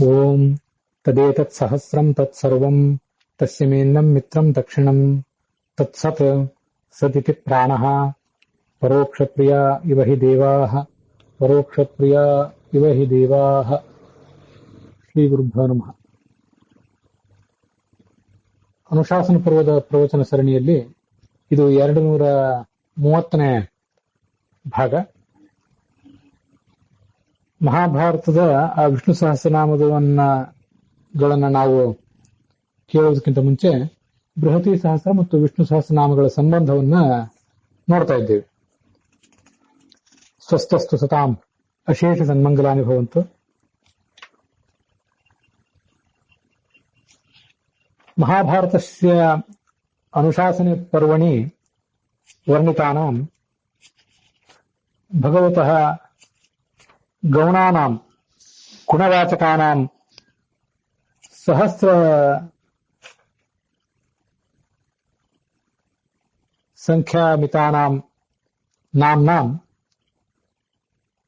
ಓಂ ತದೇತತ್ ಸಹಸ್ರಂ ತತ್ಸರ್ವಂ ತಸ್ಯ ಮೇನ್ನಂ ಮಿತ್ರಂ ದಕ್ಷಿಣಂ ತತ್ಸತ್ ಸದಿತಿ ಪ್ರಾಣಃ ಪರೋಕ್ಷಪ್ರಿಯ ಇವ ಹಿ ದೇವಾಃ ಪರೋಕ್ಷಪ್ರಿಯ ಇವ ಹಿ ದೇವಾಃ. ಶ್ರೀ ಗುರುಭ್ಯೋ ನಮಃ. ಅನುಶಾಸನ ಪರ್ವದ ಪ್ರವಚನ ಸರಣಿಯಲ್ಲಿ ಇದು 230ನೇ ಭಾಗ. ಮಹಾಭಾರತದ ಆ ವಿಷ್ಣು ಸಹಸ್ರನಾಮಗಳನ್ನ ನಾವು ಕೇಳೋದಕ್ಕಿಂತ ಮುಂಚೆ ಬೃಹತಿ ಸಹಸ್ರ ಮತ್ತು ವಿಷ್ಣು ಸಹಸ್ರನಾಮಗಳ ಸಂಬಂಧವನ್ನ ನೋಡ್ತಾ ಇದ್ದೇವೆ. ಸ್ವಸ್ಥಸ್ತು ಸತಾಂ ಅಶೇಷ ಸನ್ಮಂಗಲಾನಿ ಭವಂತು. ಮಹಾಭಾರತಸ್ಯ ಅನುಶಾಸನೆ ಪರ್ವಣಿ ವರ್ಣಿತಾನಾಂ ಭಗವತಃ ಗೌಣಾನಾಂ ಗುಣವಾಚಕಾನಾಂ ಸಹಸ್ರ ಸಂಖ್ಯಾಮಿತಾನಾಂ ನಾಮ್ನಾಂ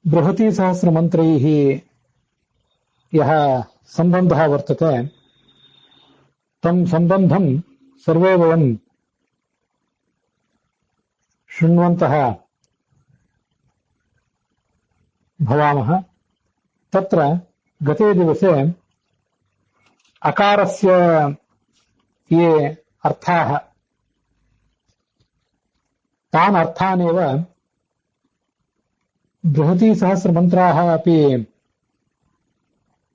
ಬೃಹತಿ ಸಹಸ್ರ ಮಂತ್ರೈಃ ಯಹ ಸಂಬಂಧಃ ವರ್ತತೆ ತಂ ಸಂಬಂಧಂ ಸರ್ವೇ ವಯಂ ಶೃಣ್ವಂತಃ ಭವಾಮಃ. ತತ್ರ ಗತೆ ದಿವಸೆ ಅಕಾರಸ್ಯ ಯೇ ಅರ್ಥಾಃ ತಾನ್ ಅರ್ಥಾನೇವ ಬೃಹತಿ ಸಹಸ್ರ ಮಂತ್ರಾಃ ಅಪಿ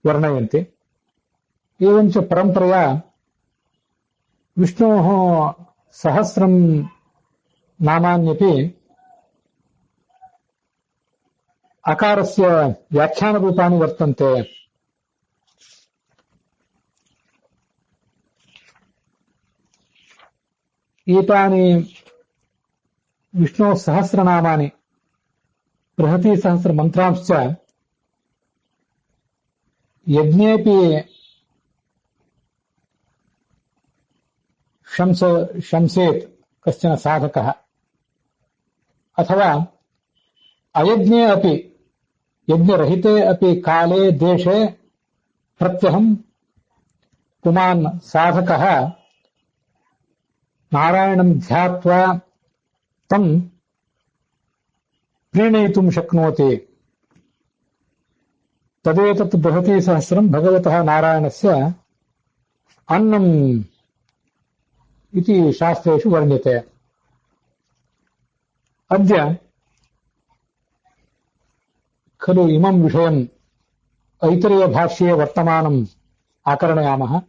ವರ್ಣಯಂತಿ. एवञ्च परम्परया विष्णोः सहस्रं नामान्यपि अकारस्य व्याख्यानरूपाणि वर्तन्ते. एतानि विष्णोः सहस्रनामानि बृहती सहस्र मंत्रांश्च यज्ञेऽपि शंसेत् कश्चन साधकः अथवा अयज्ञे अपि यज्ञरहिते अपि काले देशे प्रत्यहं पुमान् साधकः नारायणं ध्यात्वा तं प्रीणयितुं शक्नोति. तदेतत् बृहती सहस्रं भगवतः नारायणस्य अन्नम् इति शास्त्रेषु वर्ण्यते. अद्य खलु इमं विषयम् ऐतरेयभाष्ये वर्तमानम् आकर्णयामः.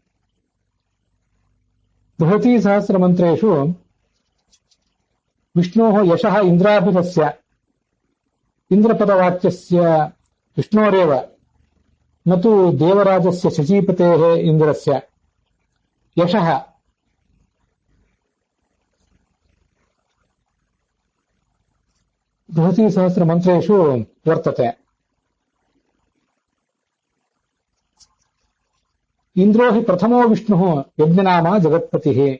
बृहती सहस्रमन्त्रेषु विष्णोः यशः इन्द्राभिधस्य इन्द्रपदवाक्यस्य विष्णोरेव न तु देवराजस्य शचीपतेः इन्द्रस्य यशः बृहती सहस्र मंत्रेषु वर्तते. इंद्रो हि प्रथमो विष्णुः यज्ञनामा जगत्पतिः.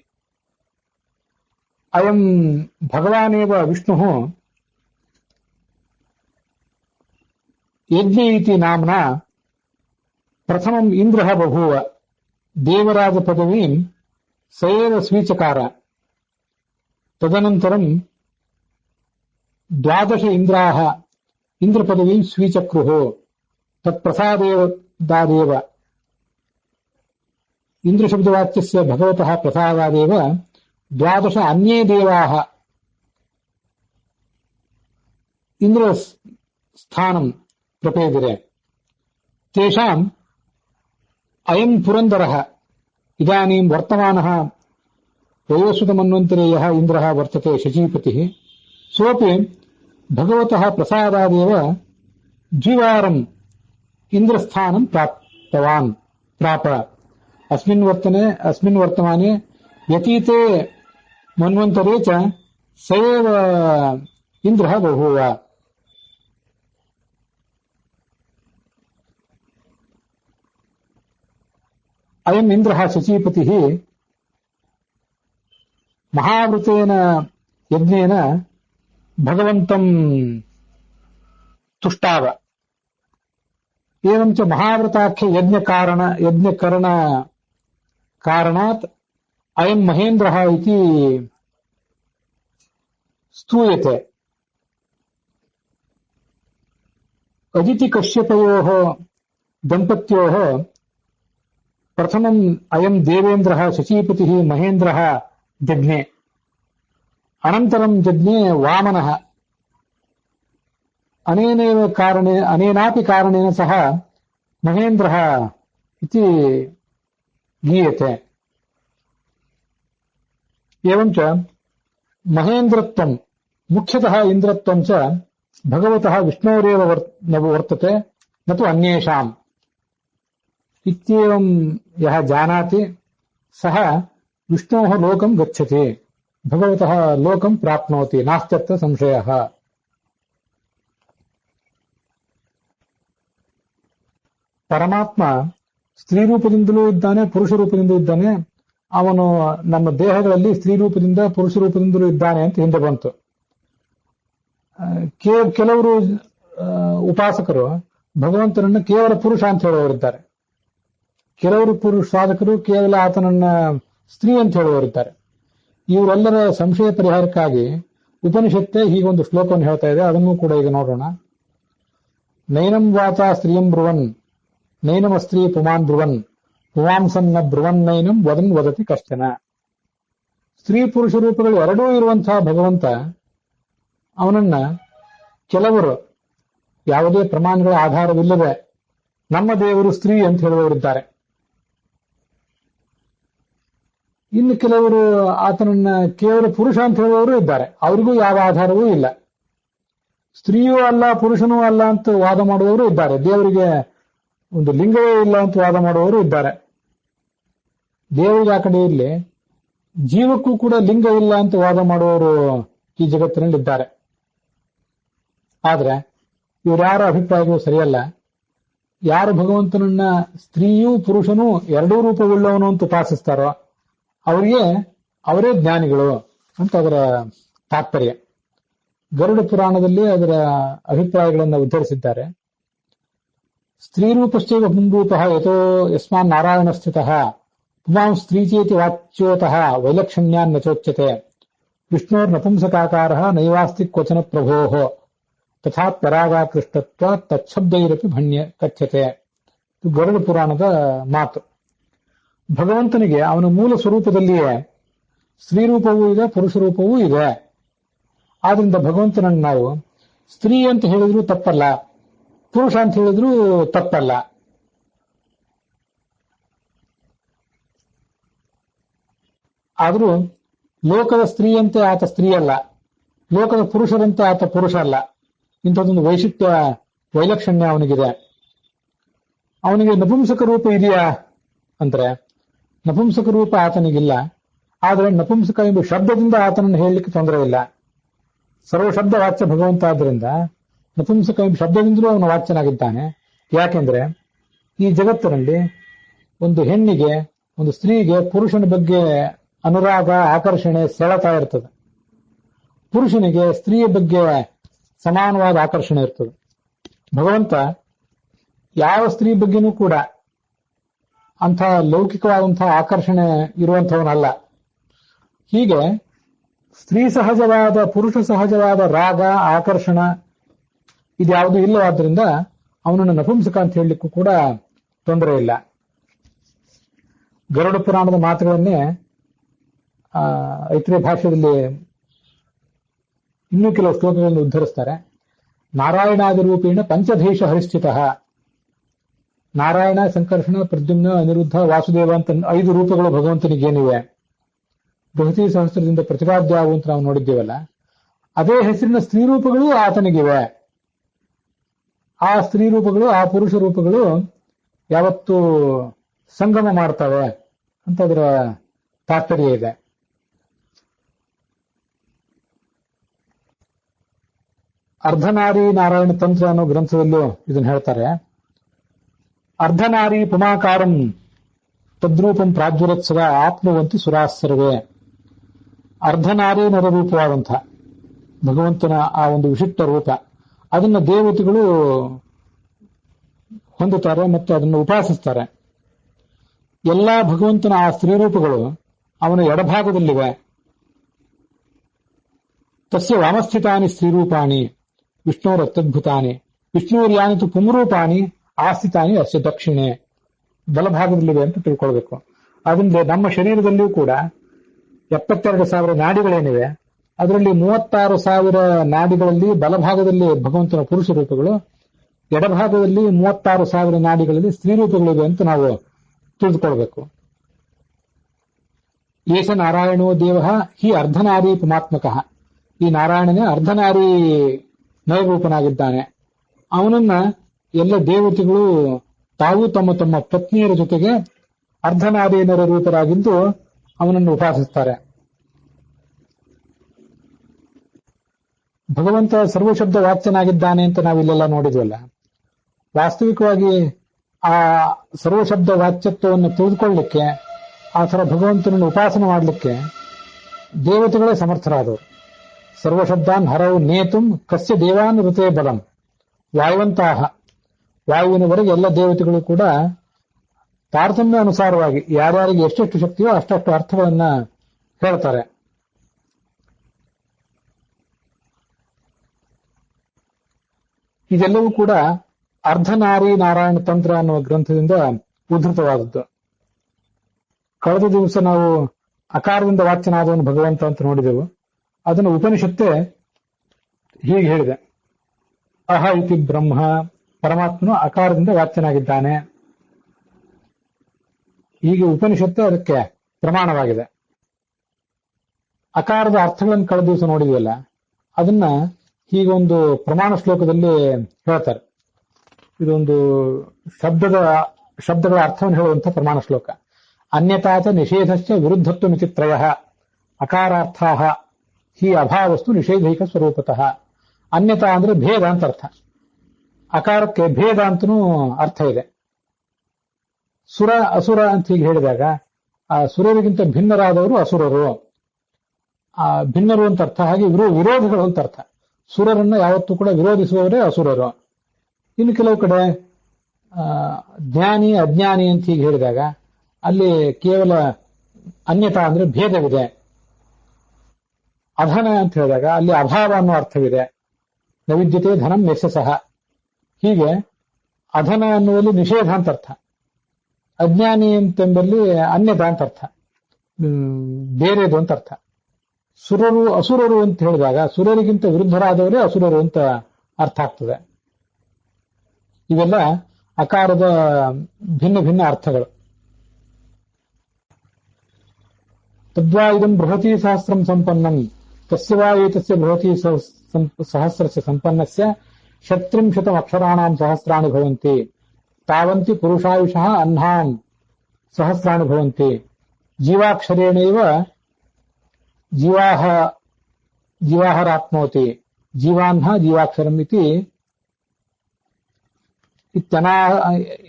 अयं भगवानेव विष्णुः यज्ञ इति नाम्ना प्रथमम् इन्द्रः बभूव. देवराजपदवीं स एव स्वीचकार. तदनन्तरं 12 इन्द्राः इन्द्रपदवीं स्वीचक्रुः. तत्प्रसादेव इन्द्रशब्दवाक्यस्य भगवतः प्रसादादेव 12 अन्ये देवाः इन्द्रस्थानं प्रपेदिरे. तेषाम् अयं पुरन्दरः इदानीं वर्तमानः वयोसुतमन्वन्तरे यः इन्द्रः वर्तते शचीपतिः सोऽपि भगवतः प्रसादादेव द्विवारम् इन्द्रस्थानं प्राप. अस्मिन् वर्तमाने व्यतीते मन्वन्तरे च स एव इन्द्रः बभूव. अयम् इन्द्रः शचीपतिः महावृतेन यज्ञेन भगवन्तं तुष्टाव. ಏವಂಚ ಮಹಾವ್ರತಾಖ್ಯ ಯಜ್ಞಕರಣ ಕಾರಣಾತ್ ಅಯಂ ಮಹೇಂದ್ರಃ ಇತಿ ಸ್ತೂಯತೆ. ಅದಿತಿ ಕಶ್ಯಪಯೋಃ ದಂಪತ್ಯೋಃ ಪ್ರಥಮಂ ಅಯಂ ದೇವೇಂದ್ರಃ ಶಚೀಪತಿಃ ಮಹೇಂದ್ರಃ ಜಜ್ಞೆ, ಅನಂತರಂ ಜಜ್ಞೆ ವಾಮನಃ. ಅನೇನಾಪಿ ಕಾರಣೇನ ಸಹ ಮಹೇಂದ್ರಃ ಇತಿ ಗೀಯತೆ. ಏವಂಚ ಮಹೇಂದ್ರತ್ವಂ ಮುಖ್ಯತಃ ಇಂದ್ರತ್ವಂ ಚ ಭಗವತಃ ವಿಷ್ಣೋರೇವ ವರ್ತತೆ ನ ತು ಅನ್ಯೇಷಾಂ ಇತ್ಯೇವಂ ಯಃ ಜಾನಾತಿ ಸಹ ವಿಷ್ಣೋಃ ಲೋಕಂ ಗಚ್ಚತಿ, ಭಗವತಃ ಲೋಕಂ ಪ್ರಾಪ್ನೋತಿ, ನಾಸ್ತ್ಯತ್ರ ಸಂಶಯಃ. ಪರಮಾತ್ಮ ಸ್ತ್ರೀ ರೂಪದಿಂದಲೂ ಇದ್ದಾನೆ, ಪುರುಷ ರೂಪದಿಂದಲೂ ಇದ್ದಾನೆ. ಅವನು ನಮ್ಮ ದೇಹಗಳಲ್ಲಿ ಸ್ತ್ರೀ ರೂಪದಿಂದ ಪುರುಷ ರೂಪದಿಂದಲೂ ಇದ್ದಾನೆ ಅಂತ ಹಿಂದೆ ಬಂತು. ಕೆಲವರು ಉಪಾಸಕರು ಭಗವಂತನನ್ನ ಕೇವಲ ಪುರುಷ ಅಂತ ಹೇಳುವವರಿದ್ದಾರೆ, ಕೆಲವರು ಸಾಧಕರು ಕೇವಲ ಆತನನ್ನ ಸ್ತ್ರೀ ಅಂತ ಹೇಳುವವರಿದ್ದಾರೆ. ಇವರೆಲ್ಲರ ಸಂಶಯ ಪರಿಹಾರಕ್ಕಾಗಿ ಉಪನಿಷತ್ತೇ ಹೀಗೊಂದು ಶ್ಲೋಕವನ್ನು ಹೇಳ್ತಾ ಇದೆ. ಅದನ್ನು ಕೂಡ ಈಗ ನೋಡೋಣ. ನೈನಂ ವಾಚ ಸ್ತ್ರೀಯಂ ಬ್ರುವನ್ ನೈನಮಸ್ತ್ರೀ ಪುಮಾನ್ ಬ್ರುವನ್ ಪುಮಾಂಸನ್ನ ಬ್ರುವನ್ ನೈನಂ ವದನ್ ವದತಿ ಕಶ್ಚನ. ಸ್ತ್ರೀ ಪುರುಷ ರೂಪಗಳು ಎರಡೂ ಇರುವಂತಹ ಭಗವಂತ ಅವನನ್ನ ಕೆಲವರು ಯಾವುದೇ ಪ್ರಮಾಣಗಳ ಆಧಾರವಿಲ್ಲದೆ ನಮ್ಮ ದೇವರು ಸ್ತ್ರೀ ಅಂತ ಹೇಳುವವರಿದ್ದಾರೆ. ಇನ್ನು ಕೆಲವರು ಆತನನ್ನ ಕೇವಲ ಪುರುಷ ಅಂತ ಹೇಳುವವರು ಇದ್ದಾರೆ. ಅವರಿಗೂ ಯಾವ ಆಧಾರವೂ ಇಲ್ಲ. ಸ್ತ್ರೀಯೂ ಅಲ್ಲ ಪುರುಷನೂ ಅಲ್ಲ ಅಂತ ವಾದ ಮಾಡುವವರು ಇದ್ದಾರೆ. ದೇವರಿಗೆ ಒಂದು ಲಿಂಗವೇ ಇಲ್ಲ ಅಂತ ವಾದ ಮಾಡುವವರು ಇದ್ದಾರೆ. ದೇವರಿಗೆ ಆ ಕಡೆ ಇರಲಿ, ಜೀವಕ್ಕೂ ಕೂಡ ಲಿಂಗ ಇಲ್ಲ ಅಂತ ವಾದ ಮಾಡುವವರು ಈ ಜಗತ್ತಿನಲ್ಲಿ ಇದ್ದಾರೆ. ಆದ್ರೆ ಇವರ್ಯಾರ ಅಭಿಪ್ರಾಯಗಳು ಸರಿಯಲ್ಲ. ಯಾರು ಭಗವಂತನನ್ನ ಸ್ತ್ರೀಯೂ ಪುರುಷನೂ ಎರಡೂ ರೂಪವುಳ್ಳವನು ಅಂತ ಉಪಾಸಿಸ್ತಾರೋ ಅವರೇ ಜ್ಞಾನಿಗಳು ಅಂತ ಅದರ ತಾತ್ಪರ್ಯ. ಗರುಡ ಪುರಾಣದಲ್ಲಿ ಅದರ ಅಭಿಪ್ರಾಯಗಳನ್ನು ಉದ್ಧರಿಸಿದ್ದಾರೆ. ಸ್ತ್ರೀರೂಪಶ್ಚೈವ ಪುಂರೂಪಃ ಯತೋ ಯಸ್ಮಾನ್ ನಾರಾಯಣ ಸ್ಥಿತಃ ಪುಮಾಂ ಸ್ತ್ರೀಚೇತಿ ವಾಚ್ಯೋತಃ ವೈಲಕ್ಷಣ್ಯಾನ್ ನಚೋಚ್ಯತೆ ವಿಷ್ಣೋರ್ ನಪುಂಸಕಾಕಾರಃ ನೈವಾಸ್ತಿ ಕ್ವಚನ ಪ್ರಭೋಃ ತಥಾ ಪರಾಗಾಕೃಷ್ಟತ್ವ ತಚ್ಛಬ್ದೈರಪಿ ಭಣ್ಯ ಕಥ್ಯತೆ. ಇದು ಗರುಡ ಪುರಾಣದ ಮಾತು. ಭಗವಂತನಿಗೆ ಅವನ ಮೂಲ ಸ್ವರೂಪದಲ್ಲಿಯೇ ಸ್ತ್ರೀ ರೂಪವೂ ಇದೆ, ಪುರುಷ ರೂಪವೂ ಇದೆ. ಆದ್ರಿಂದ ಭಗವಂತನನ್ನು ನಾವು ಸ್ತ್ರೀ ಅಂತ ಹೇಳಿದ್ರು ತಪ್ಪಲ್ಲ, ಪುರುಷ ಅಂತ ಹೇಳಿದ್ರು ತಪ್ಪಲ್ಲ. ಆದರೂ ಲೋಕದ ಸ್ತ್ರೀಯಂತೆ ಆತ ಸ್ತ್ರೀ ಅಲ್ಲ, ಲೋಕದ ಪುರುಷರಂತೆ ಆತ ಪುರುಷ ಅಲ್ಲ. ಇಂಥದ್ದೊಂದು ವೈಲಕ್ಷಣ್ಯ ಅವನಿಗಿದೆ. ಅವನಿಗೆ ನಪುಂಸಕ ರೂಪ ಇದೆಯಾ ಅಂದ್ರೆ ನಪುಂಸಕ ರೂಪ ಆತನಿಗಿಲ್ಲ. ಆದರೆ ನಪುಂಸಕ ಎಂಬ ಶಬ್ದದಿಂದ ಆತನನ್ನು ಹೇಳಲಿಕ್ಕೆ ತೊಂದರೆ ಇಲ್ಲ. ಸರ್ವಶಬ್ದ ವಾಚ್ಯ ಭಗವಂತ ಆದ್ರಿಂದ ನಪುಂಸಕ ಎಂಬ ಶಬ್ದದಿಂದಲೂ ಅವನು ವಾಚ್ಯನಾಗಿದ್ದಾನೆ. ಯಾಕೆಂದ್ರೆ ಈ ಜಗತ್ತಿನಲ್ಲಿ ಒಂದು ಹೆಣ್ಣಿಗೆ, ಒಂದು ಸ್ತ್ರೀಗೆ ಪುರುಷನ ಬಗ್ಗೆ ಅನುರಾಗ, ಆಕರ್ಷಣೆ, ಸೆಳೆತ ಇರ್ತದೆ. ಪುರುಷನಿಗೆ ಸ್ತ್ರೀಯ ಬಗ್ಗೆ ಸಮಾನವಾದ ಆಕರ್ಷಣೆ ಇರ್ತದೆ. ಭಗವಂತ ಯಾವ ಸ್ತ್ರೀ ಬಗ್ಗೆನೂ ಕೂಡ ಅಂಥ ಲೌಕಿಕವಾದಂತಹ ಆಕರ್ಷಣೆ ಇರುವಂಥವನಲ್ಲ. ಹೀಗೆ ಸ್ತ್ರೀ ಸಹಜವಾದ, ಪುರುಷ ಸಹಜವಾದ ರಾಗ, ಆಕರ್ಷಣ ಇದ್ಯಾವುದೂ ಇಲ್ಲವಾದ್ರಿಂದ ಅವನನ್ನು ನಪುಂಸಕ ಅಂತ ಹೇಳಲಿಕ್ಕೂ ಕೂಡ ತೊಂದರೆ ಇಲ್ಲ. ಗರುಡ ಪುರಾಣದ ಮಾತುಗಳನ್ನೇ ಐತ್ರೇಯ ಭಾಷೆಯಲ್ಲಿ ಇನ್ನೂ ಕೆಲವು ಶ್ಲೋಕಗಳನ್ನು ಉದ್ಧರಿಸ್ತಾರೆ. ನಾರಾಯಣಾದಿ ರೂಪೇಣ ಪಂಚಧೇಶ ಹರಿಶ್ಚಿತಃ. ನಾರಾಯಣ, ಸಂಕರ್ಷಣ, ಪ್ರದ್ಯುಮ್ನ, ಅನಿರುದ್ಧ, ವಾಸುದೇವ ಅಂತ 5 ರೂಪಗಳು ಭಗವಂತನಿಗೇನಿವೆ. ಬೃಹತಿ ಸಹಸ್ರದಿಂದ ಪ್ರತಿಪಾದ್ಯಾವು ಅಂತ ನಾವು ನೋಡಿದ್ದೇವಲ್ಲ, ಅದೇ ಹೆಸರಿನ ಸ್ತ್ರೀ ರೂಪಗಳು ಆತನಿಗಿವೆ. ಆ ಸ್ತ್ರೀ ರೂಪಗಳು, ಆ ಪುರುಷ ರೂಪಗಳು ಯಾವತ್ತೂ ಸಂಗಮ ಮಾಡ್ತವೆ ಅಂತ ಅದರ ತಾತ್ಪರ್ಯ ಇದೆ. ಅರ್ಧನಾರಿ ನಾರಾಯಣ ತಂತ್ರ ಅನ್ನೋ ಗ್ರಂಥದಲ್ಲೂ ಇದನ್ನು ಹೇಳ್ತಾರೆ. ಅರ್ಧನಾರಿ ಪುಮಾಕಾರಂ ತದ್ರೂಪಂ ಪ್ರಾಜ್ವಲತ್ಸದ ಆತ್ಮವಂತಿ ಸುರಾಸರ್ವೇ. ಅರ್ಧನಾರಿ ನರರೂಪವಾದಂಥ ಭಗವಂತನ ಆ ಒಂದು ವಿಶಿಷ್ಟ ರೂಪ, ಅದನ್ನ ದೇವತೆಗಳು ಹೊಂದುತ್ತಾರೆ ಮತ್ತು ಅದನ್ನು ಉಪಾಸಿಸ್ತಾರೆ. ಎಲ್ಲಾ ಭಗವಂತನ ಆ ಸ್ತ್ರೀ ರೂಪಗಳು ಅವನ ಎಡಭಾಗದಲ್ಲಿವೆ. ತಸ್ಯ ವಾಮಸ್ಥಿತಾನಿ ಸ್ತ್ರೀರೂಪಾಣಿ ವಿಷ್ಣುರತ್ಯದ್ಭುತಾನಿ ವಿಷ್ಣುರ್ಯಾನಿತು ಪುಂರೂಪಾಣಿ ಆಸ್ಥಿತಾನಿ ಅಸ್ಯ ದಕ್ಷಿಣೆ. ಬಲಭಾಗದಲ್ಲಿವೆ ಅಂತ ತಿಳ್ಕೊಳ್ಬೇಕು. ಅದರಿಂದ ನಮ್ಮ ಶರೀರದಲ್ಲಿಯೂ ಕೂಡ 72,000 ನಾಡಿಗಳೇನಿವೆ, ಅದರಲ್ಲಿ 36,000 ನಾಡಿಗಳಲ್ಲಿ ಬಲಭಾಗದಲ್ಲಿ ಭಗವಂತನ ಪುರುಷ ರೂಪಗಳು, ಎಡಭಾಗದಲ್ಲಿ 36,000 ನಾಡಿಗಳಲ್ಲಿ ಸ್ತ್ರೀ ರೂಪಗಳಿವೆ ಅಂತ ನಾವು ತಿಳಿದುಕೊಳ್ಬೇಕು. ಏಷ ನಾರಾಯಣೋ ದೇವ ಹಿ ಅರ್ಧನಾರಿ ಪುಮಾತ್ಮಕ. ಈ ನಾರಾಯಣನೇ ಅರ್ಧನಾರಿ ನರರೂಪನಾಗಿದ್ದಾನೆ. ಅವನನ್ನ ಎಲ್ಲ ದೇವತೆಗಳು ತಾವು ತಮ್ಮ ತಮ್ಮ ಪತ್ನಿಯರ ಜೊತೆಗೆ ಅರ್ಧನಾರಿ ನರರೂಪರಾಗಿದ್ದು ಅವನನ್ನು ಉಪಾಸಿಸ್ತಾರೆ. ಭಗವಂತ ಸರ್ವಶಬ್ದ ವಾಚ್ಯನಾಗಿದ್ದಾನೆ ಅಂತ ನಾವಿಲ್ಲೆಲ್ಲ ನೋಡಿದ್ವಲ್ಲ. ವಾಸ್ತವಿಕವಾಗಿ ಆ ಸರ್ವಶಬ್ದ ವಾಚ್ಯತ್ವವನ್ನು ತಿಳಿದುಕೊಳ್ಳಲಿಕ್ಕೆ, ಆ ಥರ ಭಗವಂತನನ್ನು ಉಪಾಸನೆ ಮಾಡಲಿಕ್ಕೆ ದೇವತೆಗಳೇ ಸಮರ್ಥರಾದವರು. ಸರ್ವಶಬ್ದಾನ್ ಹರವು ನೇತುಂ ಕಸ್ಯ ದೇವಾನ್ ಋತೇ ಬಲಂ. ವಾಯುವಂತಹ ವಾಯುವಿನವರೆಗೆ ಎಲ್ಲ ದೇವತೆಗಳು ಕೂಡ ತಾರತಮ್ಯ ಅನುಸಾರವಾಗಿ ಯಾರ್ಯಾರಿಗೆ ಎಷ್ಟೆಷ್ಟು ಶಕ್ತಿಯೋ ಅಷ್ಟಷ್ಟು ಅರ್ಥಗಳನ್ನ ಹೇಳ್ತಾರೆ. ಇದೆಲ್ಲವೂ ಕೂಡ ಅರ್ಧನಾರಿ ನಾರಾಯಣ ತಂತ್ರ ಅನ್ನುವ ಗ್ರಂಥದಿಂದ ಉದ್ಧೃತವಾದದ್ದು. ಕಳೆದ ದಿವಸ ನಾವು ಅಕಾರದಿಂದ ವಾಚ್ಯನಾದವನು ಭಗವಂತ ಅಂತ ನೋಡಿದೆವು. ಅದನ್ನು ಉಪನಿಷತ್ತೇ ಹೀಗೆ ಹೇಳಿದೆ, ಅಹ ಇತಿ ಬ್ರಹ್ಮ. ಪರಮಾತ್ಮನು ಅಕಾರದಿಂದ ವಾಚ್ಯನಾಗಿದ್ದಾನೆ. ಹೀಗೆ ಉಪನಿಷತ್ತೇ ಅದಕ್ಕೆ ಪ್ರಮಾಣವಾಗಿದೆ. ಅಕಾರದ ಅರ್ಥಗಳನ್ನು ಕಳೆದ ದಿವಸ ನೋಡಿದ್ವಲ್ಲ, ಅದನ್ನ ಹೀಗೊಂದು ಪ್ರಮಾಣ ಶ್ಲೋಕದಲ್ಲಿ ಹೇಳ್ತಾರೆ. ಇದೊಂದು ಶಬ್ದಗಳ ಅರ್ಥವನ್ನು ಹೇಳುವಂಥ ಪ್ರಮಾಣ ಶ್ಲೋಕ. ಅನ್ಯತಾಚ ನಿಷೇಧಸ್ಯ ವಿರುದ್ಧತ್ವಮಿತಿ ತ್ರಯಃ ಅಕಾರಾರ್ಥಾಃ ಹಿ ಅಭಾವಸ್ತು ನಿಷೇಧೈಕ ಸ್ವರೂಪತಃ. ಅನ್ಯತಾ ಅಂದ್ರೆ ಭೇದ ಅಂತ ಅರ್ಥ. ಅಕಾರಕ್ಕೆ ಭೇದ ಅಂತನೂ ಅರ್ಥ ಇದೆ. ಸುರ ಅಸುರ ಅಂತ ಹೀಗೆ ಹೇಳಿದಾಗ ಆ ಸುರರಿಗಿಂತ ಭಿನ್ನರಾದವರು ಅಸುರರು, ಆ ಭಿನ್ನರು ಅಂತ ಅರ್ಥ. ಹಾಗೆ ವಿರೋಧಿಗಳು ಅಂತ ಅರ್ಥ. ಸುರರನ್ನ ಯಾವತ್ತೂ ಕೂಡ ವಿರೋಧಿಸುವವರೇ ಅಸುರರು. ಇನ್ನು ಕೆಲವು ಕಡೆ ಜ್ಞಾನಿ ಅಜ್ಞಾನಿ ಅಂತ ಹೀಗೆ ಹೇಳಿದಾಗ ಅಲ್ಲಿ ಕೇವಲ ಅನ್ಯತಾ ಅಂದ್ರೆ ಭೇದವಿದೆ. ಅಧನ ಅಂತ ಹೇಳಿದಾಗ ಅಲ್ಲಿ ಅಭಾವ ಅನ್ನೋ ಅರ್ಥವಿದೆ. ನೈವಿದ್ಯತೆ ಧನಂ ಯಶಸಃ. ಹೀಗೆ ಅಧನ ಅನ್ನುವಲ್ಲಿ ನಿಷೇಧ ಅಂತ ಅರ್ಥ. ಅಜ್ಞಾನಿ ಎಂಬಲ್ಲಿ ಅನ್ಯತಾ ಅಂತ ಅರ್ಥ, ಬೇರೆದು ಅಂತ ಅರ್ಥ. ಸುರರು ಅಸುರರು ಅಂತ ಹೇಳಿದಾಗ ಸುರರಿಗಿಂತ ವಿರುದ್ಧರಾದವರೇ ಅಸುರರು ಅಂತ ಅರ್ಥ ಆಗ್ತದೆ. ಇವೆಲ್ಲ ಅಕಾರದ ಭಿನ್ನ ಭಿನ್ನ ಅರ್ಥಗಳು. ತದ್ವಾ ಇದಂ ಬೃಹತಿ ಸಹಸ್ರಂ ಸಂಪನ್ನಂ ತಸ್ಯ ವಾ ಏತಸ್ಯ ಬೃಹತಿ ಸಹಸ್ರಸ್ಯ ಸಂಪನ್ನಸ್ಯ ಷಟ್ತ್ರಿಂಶತಂ ಅಕ್ಷರಾಣಾಂ ಸಹಸ್ರಾಣಿ ಭವಂತಿ ತಾವಂತಿ ಪುರುಷಾಯುಷಃ ಅಹ್ನಾಂ ಸಹಸ್ರಾಣಿ ಭವಂತಿ ಜೀವಾಕ್ಷರೇಣೈವ ಜೀವಾಹರಾಪ್ನೋತಿ ಜೀವಾನ್ಹ ಜೀವಾಕ್ಷರಂ ಇತಿ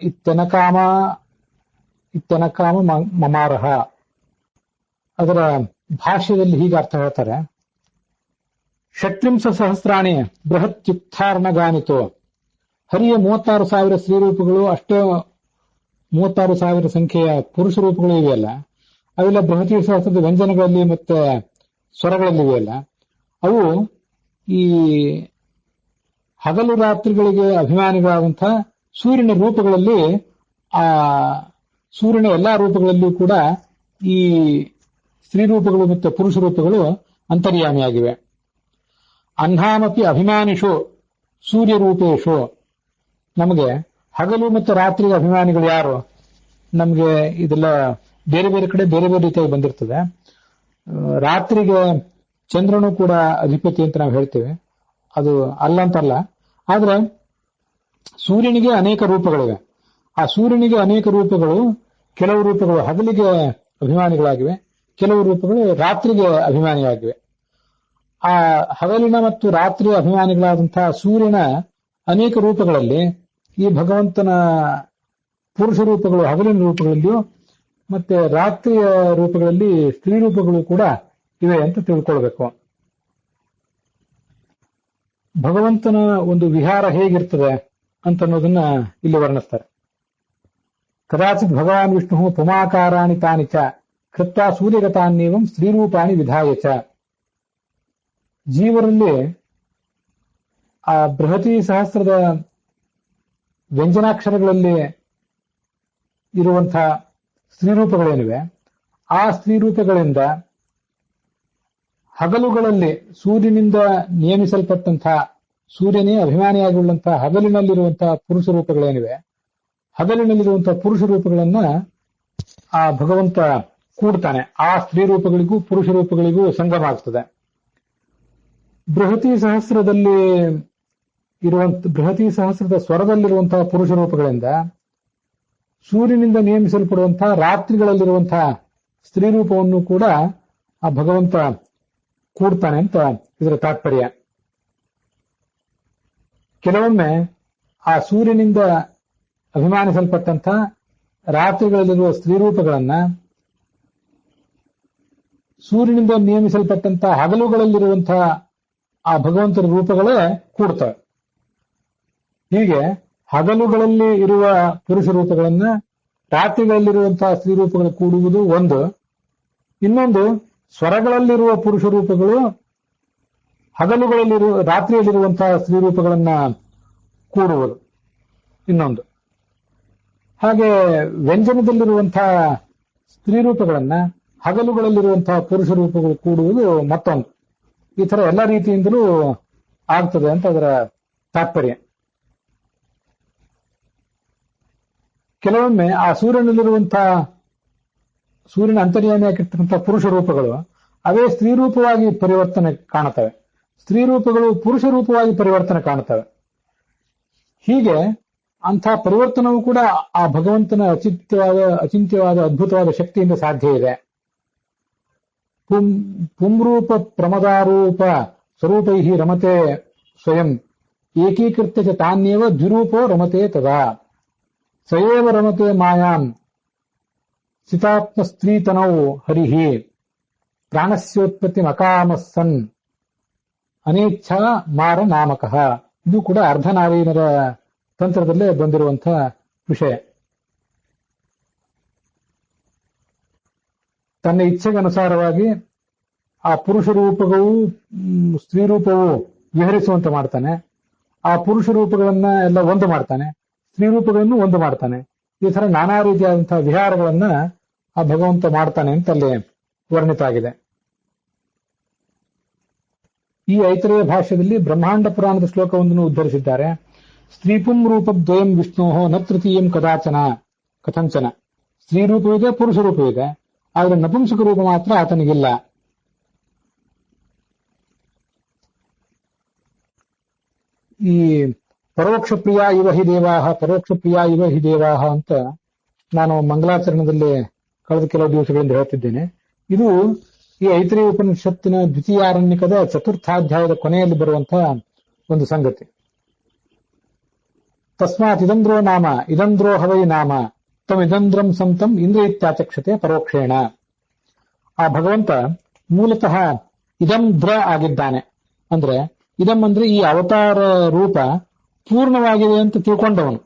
ಇತ್ಯನಕಾಮ ಮಮಾರಹ. ಅದರ ಭಾಷ್ಯದಲ್ಲಿ ಹೀಗೆ ಅರ್ಥ ಹೇಳ್ತಾರೆ. ಷಟ್ತ್ರಿಂಶ ಸಹಸ್ರಾಣಿ ಬೃಹತ್ಯುತ್ಥಾರ್ಣಗಾನಿತೋ. ಹರಿಯ 36,000 ಸ್ತ್ರೀರೂಪಗಳು, ಅಷ್ಟೇ 36,000 ಸಂಖ್ಯೆಯ ಪುರುಷ ರೂಪಗಳು ಇವೆಯಲ್ಲ, ಅವೆಲ್ಲ ಬೃಹತಿ ಸಹಸ್ರದ ವ್ಯಂಜನಗಳಲ್ಲಿ ಮತ್ತೆ ಸ್ವರಗಳಲ್ಲಿ ಇವೆಯಲ್ಲ, ಅವು ಈ ಹಗಲು ರಾತ್ರಿಗಳಿಗೆ ಅಭಿಮಾನಿಗಳಾದಂತಹ ಸೂರ್ಯನ ರೂಪಗಳಲ್ಲಿ, ಆ ಸೂರ್ಯನ ಎಲ್ಲಾ ರೂಪಗಳಲ್ಲಿಯೂ ಕೂಡ ಈ ಸ್ತ್ರೀ ರೂಪಗಳು ಮತ್ತು ಪುರುಷ ರೂಪಗಳು ಅಂತರ್ಯಾಮಿಯಾಗಿವೆ. ಅಹ್ನಾಮಪಿ ಅಭಿಮಾನಿಷು ಸೂರ್ಯ ರೂಪೇಶು. ನಮಗೆ ಹಗಲು ಮತ್ತು ರಾತ್ರಿಗೆ ಅಭಿಮಾನಿಗಳು ಯಾರು? ನಮಗೆ ಇದೆಲ್ಲ ಬೇರೆ ಬೇರೆ ಕಡೆ ಬೇರೆ ಬೇರೆ ರೀತಿಯಾಗಿ ಬಂದಿರ್ತದೆ. ರಾತ್ರಿಗೆ ಚಂದ್ರನು ಕೂಡ ಅಧಿಪತಿ ಅಂತ ನಾವು ಹೇಳ್ತೇವೆ, ಅದು ಅಲ್ಲಂತಲ್ಲ. ಆದ್ರೆ ಸೂರ್ಯನಿಗೆ ಅನೇಕ ರೂಪಗಳಿವೆ. ಆ ಸೂರ್ಯನಿಗೆ ಅನೇಕ ರೂಪಗಳು, ಕೆಲವು ರೂಪಗಳು ಹಗಲಿಗೆ ಅಭಿಮಾನಿಗಳಾಗಿವೆ, ಕೆಲವು ರೂಪಗಳು ರಾತ್ರಿಗೆ ಅಭಿಮಾನಿಯಾಗಿವೆ. ಆ ಹಗಲಿನ ಮತ್ತು ರಾತ್ರಿಯ ಅಭಿಮಾನಿಗಳಾದಂತಹ ಸೂರ್ಯನ ಅನೇಕ ರೂಪಗಳಲ್ಲಿ ಈ ಭಗವಂತನ ಪುರುಷ ರೂಪಗಳು ಹಗಲಿನ ರೂಪಗಳಲ್ಲಿಯೂ ಮತ್ತೆ ರಾತ್ರಿಯ ರೂಪಗಳಲ್ಲಿ ಸ್ತ್ರೀ ರೂಪಗಳು ಕೂಡ ಇವೆ ಅಂತ ತಿಳ್ಕೊಳ್ಬೇಕು. ಭಗವಂತನ ಒಂದು ವಿಹಾರ ಹೇಗಿರ್ತದೆ ಅಂತನ್ನೋದನ್ನ ಇಲ್ಲಿ ವರ್ಣಿಸ್ತಾರೆ. ಕದಾಚಿತ್ ಭಗವಾನ್ ವಿಷ್ಣು ಪುಮಾಕಾರಾಣಿ ತಾನಿ ಚ ಕೃತ್ವಾ ಸೂರ್ಯಗತಾನ್ನೇವಂ ಸ್ತ್ರೀರೂಪಾಣಿ ವಿಧಾಯ ಚ. ಜೀವರಲ್ಲಿ ಆ ಬೃಹತಿ ಸಹಸ್ರದ ವ್ಯಂಜನಾಕ್ಷರಗಳಲ್ಲಿ ಇರುವಂತಹ ಸ್ತ್ರೀರೂಪಗಳೇನಿವೆ, ಆ ಸ್ತ್ರೀರೂಪಗಳಿಂದ ಹಗಲುಗಳಲ್ಲಿ ಸೂರ್ಯನಿಂದ ನೇಮಿಸಲ್ಪಟ್ಟಂತಹ, ಸೂರ್ಯನೇ ಅಭಿಮಾನಿಯಾಗುಳ್ಳಂತಹ ಹಗಲಿನಲ್ಲಿರುವಂತಹ ಪುರುಷ ರೂಪಗಳೇನಿವೆ, ಹಗಲಿನಲ್ಲಿರುವಂತಹ ಪುರುಷ ರೂಪಗಳನ್ನ ಆ ಭಗವಂತ ಕೂಡ್ತಾನೆ. ಆ ಸ್ತ್ರೀ ರೂಪಗಳಿಗೂ ಪುರುಷ ರೂಪಗಳಿಗೂ ಸಂಗಮ ಆಗ್ತದೆ. ಬೃಹತಿ ಸಹಸ್ರದ ಸ್ವರದಲ್ಲಿರುವಂತಹ ಪುರುಷ ರೂಪಗಳಿಂದ ಸೂರ್ಯನಿಂದ ನೇಮಿಸಲ್ಪಡುವಂತಹ ರಾತ್ರಿಗಳಲ್ಲಿರುವಂತಹ ಸ್ತ್ರೀ ರೂಪವನ್ನು ಕೂಡ ಆ ಭಗವಂತ ಕೂಡ್ತಾನೆ ಅಂತ ಇದರ ತಾತ್ಪರ್ಯ. ಕೆಲವೊಮ್ಮೆ ಆ ಸೂರ್ಯನಿಂದ ಅಭಿಮಾನಿಸಲ್ಪಟ್ಟಂತ ರಾತ್ರಿಗಳಲ್ಲಿರುವ ಸ್ತ್ರೀ ರೂಪಗಳನ್ನ ಸೂರ್ಯನಿಂದ ನೇಮಿಸಲ್ಪಟ್ಟಂತ ಹಗಲುಗಳಲ್ಲಿರುವಂತಹ ಆ ಭಗವಂತನ ರೂಪಗಳೇ ಕೂಡ್ತವೆ. ಹೀಗೆ ಹಗಲುಗಳಲ್ಲಿ ಇರುವ ಪುರುಷ ರೂಪಗಳನ್ನ ರಾತ್ರಿಗಳಲ್ಲಿರುವಂತಹ ಸ್ತ್ರೀ ರೂಪಗಳು ಕೂಡುವುದು ಒಂದು. ಇನ್ನೊಂದು, ಸ್ವರಗಳಲ್ಲಿರುವ ಪುರುಷ ರೂಪಗಳು ರಾತ್ರಿಯಲ್ಲಿರುವಂತಹ ಸ್ತ್ರೀ ರೂಪಗಳನ್ನ ಕೂಡುವುದು ಇನ್ನೊಂದು. ಹಾಗೆ ವ್ಯಂಜನದಲ್ಲಿರುವಂತಹ ಸ್ತ್ರೀ ರೂಪಗಳನ್ನ ಹಗಲುಗಳಲ್ಲಿರುವಂತಹ ಪುರುಷ ರೂಪಗಳು ಕೂಡುವುದು ಮತ್ತೊಂದು. ಈ ತರ ಎಲ್ಲ ರೀತಿಯಿಂದಲೂ ಆಗ್ತದೆ ಅಂತ ಅದರ ತಾತ್ಪರ್ಯ. ಕೆಲವೊಮ್ಮೆ ಆ ಸೂರ್ಯನ ಅಂತರ್ಯಾಮಿಯಾಗಿರ್ತಕ್ಕಂಥ ಪುರುಷ ರೂಪಗಳು ಅವೇ ಸ್ತ್ರೀ ರೂಪವಾಗಿ ಪರಿವರ್ತನೆ ಕಾಣುತ್ತವೆ, ಸ್ತ್ರೀ ರೂಪಗಳು ಪುರುಷ ರೂಪವಾಗಿ ಪರಿವರ್ತನೆ ಕಾಣುತ್ತವೆ. ಹೀಗೆ ಅಂಥ ಪರಿವರ್ತನವೂ ಕೂಡ ಆ ಭಗವಂತನ ಅಚಿಂತ್ಯವಾದ ಅದ್ಭುತವಾದ ಶಕ್ತಿಯಿಂದ ಸಾಧ್ಯ ಇದೆ. ಪುಂರೂಪ ಪ್ರಮದಾರೂಪ ಸ್ವರೂಪೈ ರಮತೆ ಸ್ವಯಂ ಏಕೀಕೃತ್ಯ ಚ ತಾನ್ಯೇವ ದ್ವಿರೂಪೋ ರಮತೆ ತದಾ ಸಯೇವ ರಮತೆ ಮಾಯಾಂ ಸಿತಾತ್ಮಸ್ತ್ರೀತನೌ ಹರಿಹಿ ಪ್ರಾಣಸ್ಯೋತ್ಪತ್ತಿ ಮಕಾಮಸ್ಸನ್ ಅನೇಚ್ಛಾ ಮಾರ ನಾಮಕಃ. ಇದು ಕೂಡ ಅರ್ಧನಾರೀನರ ತಂತ್ರದಲ್ಲೇ ಬಂದಿರುವಂತಹ ವಿಷಯ. ತನ್ನ ಇಚ್ಛೆಗನುಸಾರವಾಗಿ ಆ ಪುರುಷ ರೂಪಗಳು ಸ್ತ್ರೀ ರೂಪವು ವಿಹರಿಸುವಂತೆ ಮಾಡ್ತಾನೆ. ಆ ಪುರುಷ ರೂಪಗಳನ್ನ ಎಲ್ಲ ಒಂದು ಮಾಡ್ತಾನೆ, ಸ್ತ್ರೀ ರೂಪಗಳನ್ನು ಒಂದು ಮಾಡ್ತಾನೆ. ಈ ತರ ನಾನಾ ರೀತಿಯಾದಂತಹ ವಿಹಾರಗಳನ್ನ ಆ ಭಗವಂತ ಮಾಡ್ತಾನೆ ಅಂತ ಅಲ್ಲಿ ವರ್ಣಿತ ಆಗಿದೆ. ಈ ಐತರೇಯ ಭಾಷ್ಯದಲ್ಲಿ ಬ್ರಹ್ಮಾಂಡ ಪುರಾಣದ ಶ್ಲೋಕವೊಂದನ್ನು ಉದ್ಧರಿಸಿದ್ದಾರೆ. ಸ್ತ್ರೀಪುಂ ರೂಪದ್ವಯಂ ವಿಷ್ಣೋಹೋ ನ ತೃತೀಯಂ ಕಥಂಚನ. ಸ್ತ್ರೀ ರೂಪವಿದೆ, ಪುರುಷ ರೂಪವಿದೆ, ಆದರೆ ನಪುಂಸಕ ರೂಪ ಮಾತ್ರ ಆತನಿಗಿಲ್ಲ. ಈ ಪರೋಕ್ಷ ಪ್ರಿಯ ಇವ ಹಿ ದೇವಾಹ, ಪರೋಕ್ಷ ಪ್ರಿಯ ಇವ ಹಿ ದೇವಾಹ ಅಂತ ನಾನು ಮಂಗಲಾಚರಣದಲ್ಲಿ ಕಳೆದ ಕೆಲವು ದಿವಸಗಳಿಂದ ಹೇಳ್ತಿದ್ದೇನೆ. ಇದು ಈ ಐತರೇಯ ಉಪನಿಷತ್ತಿನ ದ್ವಿತೀಯಾರಣ್ಯಕದ ಚತುರ್ಥಾಧ್ಯಾಯದ ಕೊನೆಯಲ್ಲಿ ಬರುವಂತಹ ಒಂದು ಸಂಗತಿ. ತಸ್ಮಾತ್ ಇದಂದ್ರೋ ನಾಮ ಇದಂದ್ರೋ ಹವೈ ನಾಮ ತಮ್ ಇದಂದ್ರಂ ಸಂತಂ ಇಂದ್ರ ಇತ್ಯಾಚಕ್ಷತೆ ಪರೋಕ್ಷೇಣ. ಆ ಭಗವಂತ ಮೂಲತಃ ಇದಂದ್ರ ಆಗಿದ್ದಾನೆ. ಅಂದ್ರೆ ಇದಂ ಅಂದ್ರೆ ಈ ಅವತಾರ ರೂಪ ಪೂರ್ಣವಾಗಿದೆ ಅಂತ ತಿಳ್ಕೊಂಡವನು.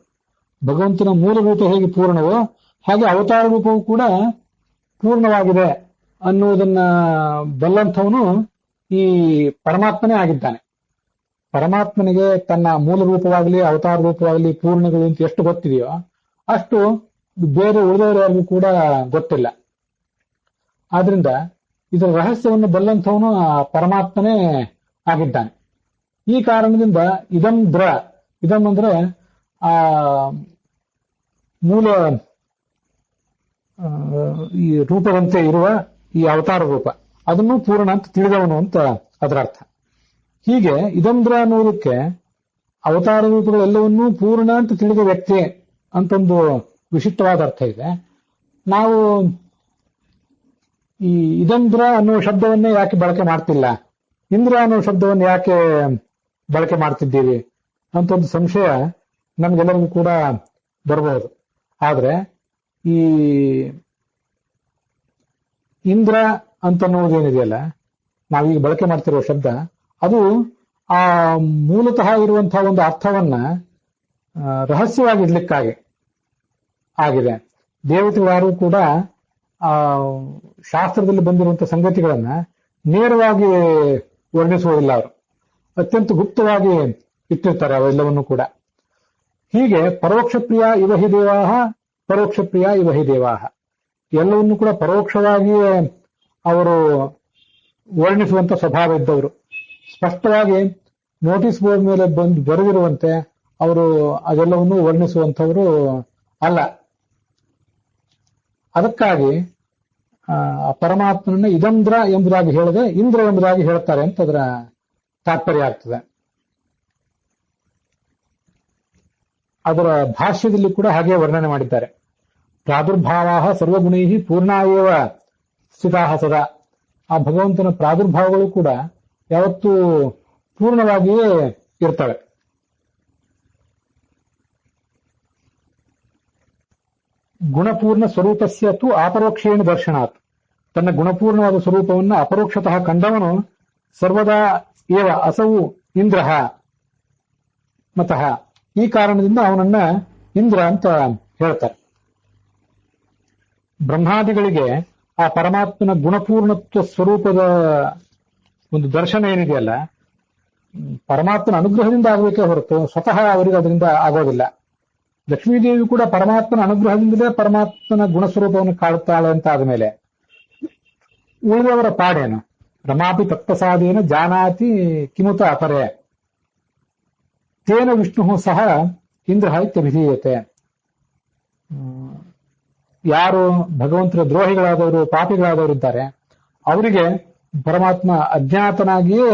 ಭಗವಂತನ ಮೂಲ ರೂಪ ಹೇಗೆ ಪೂರ್ಣವೋ ಹಾಗೆ ಅವತಾರ ರೂಪವು ಕೂಡ ಪೂರ್ಣವಾಗಿದೆ ಅನ್ನುವುದನ್ನ ಬಲ್ಲಂಥವನು ಈ ಪರಮಾತ್ಮನೇ ಆಗಿದ್ದಾನೆ. ಪರಮಾತ್ಮನಿಗೆ ತನ್ನ ಮೂಲ ರೂಪವಾಗಲಿ ಅವತಾರ ರೂಪವಾಗಲಿ ಪೂರ್ಣಗಳು ಅಂತ ಎಷ್ಟು ಗೊತ್ತಿದೆಯೋ ಅಷ್ಟು ಬೇರೆ ಉಳಿದವರಿಗೂ ಕೂಡ ಗೊತ್ತಿಲ್ಲ. ಆದ್ರಿಂದ ಇದರ ರಹಸ್ಯವನ್ನು ಬಲ್ಲಂಥವನು ಆ ಪರಮಾತ್ಮನೇ ಆಗಿದ್ದಾನೆ. ಈ ಕಾರಣದಿಂದ ಇದಂ ಅಂದ್ರೆ ಆ ಮೂಲ ಈ ರೂಪದಂತೆ ಇರುವ ಈ ಅವತಾರ ರೂಪ ಅದನ್ನು ಪೂರ್ಣ ಅಂತ ತಿಳಿದವನು ಅಂತ ಅದರ ಅರ್ಥ. ಹೀಗೆ ಇದಂದ್ರ ಅನ್ನೋದಕ್ಕೆ ಅವತಾರ ರೂಪಗಳೆಲ್ಲವನ್ನೂ ಪೂರ್ಣ ಅಂತ ತಿಳಿದ ವ್ಯಕ್ತಿ ಅಂತೊಂದು ವಿಶಿಷ್ಟವಾದ ಅರ್ಥ ಇದೆ. ನಾವು ಈ ಇದಂದ್ರ ಅನ್ನೋ ಶಬ್ದವನ್ನೇ ಯಾಕೆ ಬಳಕೆ ಮಾಡ್ತಿಲ್ಲ, ಇಂದ್ರ ಅನ್ನೋ ಶಬ್ದವನ್ನು ಯಾಕೆ ಬಳಕೆ ಮಾಡ್ತಿದ್ದೀವಿ ಅಂತ ಒಂದು ಸಂಶಯ ನಮ್ಗೆಲ್ಲರಿಗೂ ಕೂಡ ಬರಬಹುದು. ಆದ್ರೆ ಈ ಇಂದ್ರ ಅಂತನ್ನುವುದೇನಿದೆಯಲ್ಲ, ನಾವೀಗ ಬಳಕೆ ಮಾಡ್ತಿರುವ ಶಬ್ದ, ಅದು ಆ ಮೂಲತಃ ಇರುವಂತಹ ಒಂದು ಅರ್ಥವನ್ನ ರಹಸ್ಯವಾಗಿ ಇಡ್ಲಿಕ್ಕಾಗಿ ಆಗಿದೆ. ದೇವತೆಗಳು ಕೂಡ ಆ ಶಾಸ್ತ್ರದಲ್ಲಿ ಬಂದಿರುವಂತಹ ಸಂಗತಿಗಳನ್ನ ನೇರವಾಗಿ ವರ್ಣಿಸುವುದಿಲ್ಲ. ಅವರು ಅತ್ಯಂತ ಗುಪ್ತವಾಗಿ ಇಟ್ಟಿರ್ತಾರೆ ಅವೆಲ್ಲವನ್ನು ಕೂಡ. ಹೀಗೆ ಪರೋಕ್ಷ ಪ್ರಿಯ ಇವ ಹಿ ದೇವಾಹ, ಪರೋಕ್ಷ ಪ್ರಿಯ ಇವ ಹಿ ದೇವಾಹ, ಎಲ್ಲವನ್ನು ಕೂಡ ಪರೋಕ್ಷವಾಗಿಯೇ ಅವರು ವರ್ಣಿಸುವಂತ ಸ್ವಭಾವ ಇದ್ದವರು. ಸ್ಪಷ್ಟವಾಗಿ ನೋಟಿಸ್ ಬೋರ್ಡ್ ಮೇಲೆ ಬರೆದಿರುವಂತೆ ಅವರು ಅದೆಲ್ಲವನ್ನು ವರ್ಣಿಸುವಂತವರು ಅಲ್ಲ. ಅದಕ್ಕಾಗಿ ಆ ಪರಮಾತ್ಮನನ್ನ ಇದಂದ್ರ ಎಂಬುದಾಗಿ ಹೇಳದೆ ಇಂದ್ರ ಎಂಬುದಾಗಿ ಹೇಳ್ತಾರೆ ಅಂತ ಅದರ ತಾತ್ಪರ್ಯ ಆಗ್ತದೆ. ಅದರ ಭಾಷ್ಯದಲ್ಲಿ ಕೂಡ ಹಾಗೆ ವರ್ಣನೆ ಮಾಡಿದ್ದಾರೆ. ಪ್ರಾದುರ್ಭಾವ ಸರ್ವಗುಣೈ ಪೂರ್ಣಾಯೇವ ಸ್ಥಿತಾ ಸದಾ. ಆ ಭಗವಂತನ ಪ್ರಾದುರ್ಭಾವಗಳು ಕೂಡ ಯಾವತ್ತೂ ಪೂರ್ಣವಾಗಿಯೇ ಇರ್ತವೆ. ಗುಣಪೂರ್ಣ ಸ್ವರೂಪಸ್ಯ ತು ಅಪರೋಕ್ಷೇಣ ದರ್ಶನಾತ್. ತನ್ನ ಗುಣಪೂರ್ಣವಾದ ಸ್ವರೂಪವನ್ನು ಅಪರೋಕ್ಷತಃ ಕಂಡವನು ಸರ್ವದಾ ಏವ ಅಸವು ಇಂದ್ರ ಮತಃ. ಈ ಕಾರಣದಿಂದ ಅವನನ್ನ ಇಂದ್ರ ಅಂತ ಹೇಳ್ತಾರೆ. ಬ್ರಹ್ಮಾದಿಗಳಿಗೆ ಆ ಪರಮಾತ್ಮನ ಗುಣಪೂರ್ಣತ್ವ ಸ್ವರೂಪದ ಒಂದು ದರ್ಶನ ಏನಿದೆಯಲ್ಲ, ಪರಮಾತ್ಮನ ಅನುಗ್ರಹದಿಂದ ಆಗಬೇಕೇ ಹೊರತು ಸ್ವತಃ ಅವರಿಗೆ ಅದರಿಂದ ಆಗೋದಿಲ್ಲ. ಲಕ್ಷ್ಮೀದೇವಿ ಕೂಡ ಪರಮಾತ್ಮನ ಅನುಗ್ರಹದಿಂದಲೇ ಪರಮಾತ್ಮನ ಗುಣಸ್ವರೂಪವನ್ನು ಕಾಡುತ್ತಾಳೆ ಅಂತ ಆದಮೇಲೆ ಉಳಿದವರ ಪಾಡೇನು? ರಮಾಪಿ ತತ್ಪ್ರಸಾದೇನ ಜಾನಾತಿ ಕಿಮುತ ಅಪರೆ ತೇನ ವಿಷ್ಣು ಸಹ ಇಂದ್ರ ಇತ್ಯಭಿಧೀಯತೆ. ಯಾರು ಭಗವಂತನ ದ್ರೋಹಿಗಳಾದವರು, ಪಾಪಿಗಳಾದವರು ಇದ್ದಾರೆ, ಅವರಿಗೆ ಪರಮಾತ್ಮ ಅಜ್ಞಾತನಾಗಿಯೇ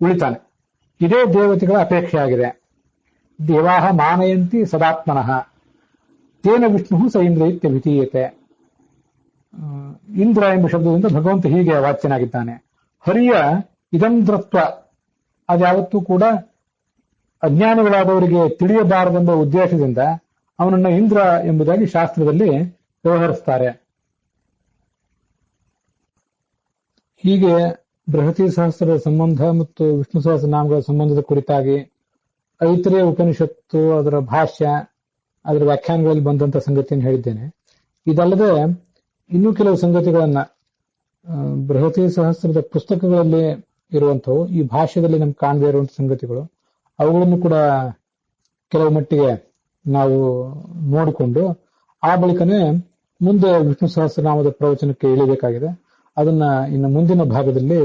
ಉಳಿತಾನೆ. ಇದೇ ದೇವತೆಗಳ ಅಪೇಕ್ಷೆ ಆಗಿದೆ. ದೇವಾಹ ಮಾನಯಂತಿ ಸದಾತ್ಮನಃ ತೇನ ವಿಷ್ಣು ಸ ಇಂದ್ರ ಇತ್ಯಭಿಧೀಯತೆ. ಇಂದ್ರ ಎಂಬ ಶಬ್ದದಿಂದ ಭಗವಂತ ಹೀಗೆ ವಾಚ್ಯನಾಗಿದ್ದಾನೆ. ಹರಿಯ ಇದಂದ್ರತ್ವ ಅದ್ಯಾವತ್ತೂ ಕೂಡ ಅಜ್ಞಾನಿಗಳಾದವರಿಗೆ ತಿಳಿಯಬಾರದೆಂಬ ಉದ್ದೇಶದಿಂದ ಅವನನ್ನ ಇಂದ್ರ ಎಂಬುದಾಗಿ ಶಾಸ್ತ್ರದಲ್ಲಿ ವ್ಯವಹರಿಸ್ತಾರೆ. ಹೀಗೆ ಬೃಹತಿ ಸಹಸ್ರದ ಸಂಬಂಧ ಮತ್ತು ವಿಷ್ಣು ಸಹಸ್ರನಾಮಗಳ ಸಂಬಂಧದ ಕುರಿತಾಗಿ ಐತರೇಯ ಉಪನಿಷತ್ತು, ಅದರ ಭಾಷ್ಯ, ಅದರ ವ್ಯಾಖ್ಯಾನಗಳಲ್ಲಿ ಬಂದಂತ ಸಂಗತಿಯನ್ನು ಹೇಳಿದ್ದೇನೆ. ಇದಲ್ಲದೆ ಇನ್ನೂ ಕೆಲವು ಸಂಗತಿಗಳನ್ನ ಬೃಹತಿ ಸಹಸ್ರದ ಪುಸ್ತಕಗಳಲ್ಲಿ ಇರುವಂಥವು, ಈ ಭಾಷ್ಯದಲ್ಲಿ ನಮ್ಗೆ ಕಾಣದೇ ಇರುವಂತಹ ಸಂಗತಿಗಳು, ಅವುಗಳನ್ನು ಕೂಡ ಕೆಲವು ಮಟ್ಟಿಗೆ ನಾವು ನೋಡಿಕೊಂಡು ಆ ಬಳಿಕನೇ ಮುಂದೆ ವಿಷ್ಣು ಸಹಸ್ರನಾಮದ ಪ್ರವಚನಕ್ಕೆ ಇಳಿಬೇಕಾಗಿದೆ. ಅದನ್ನ ಇನ್ನು ಮುಂದಿನ ಭಾಗದಲ್ಲಿ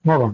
ನೋಡೋಣ.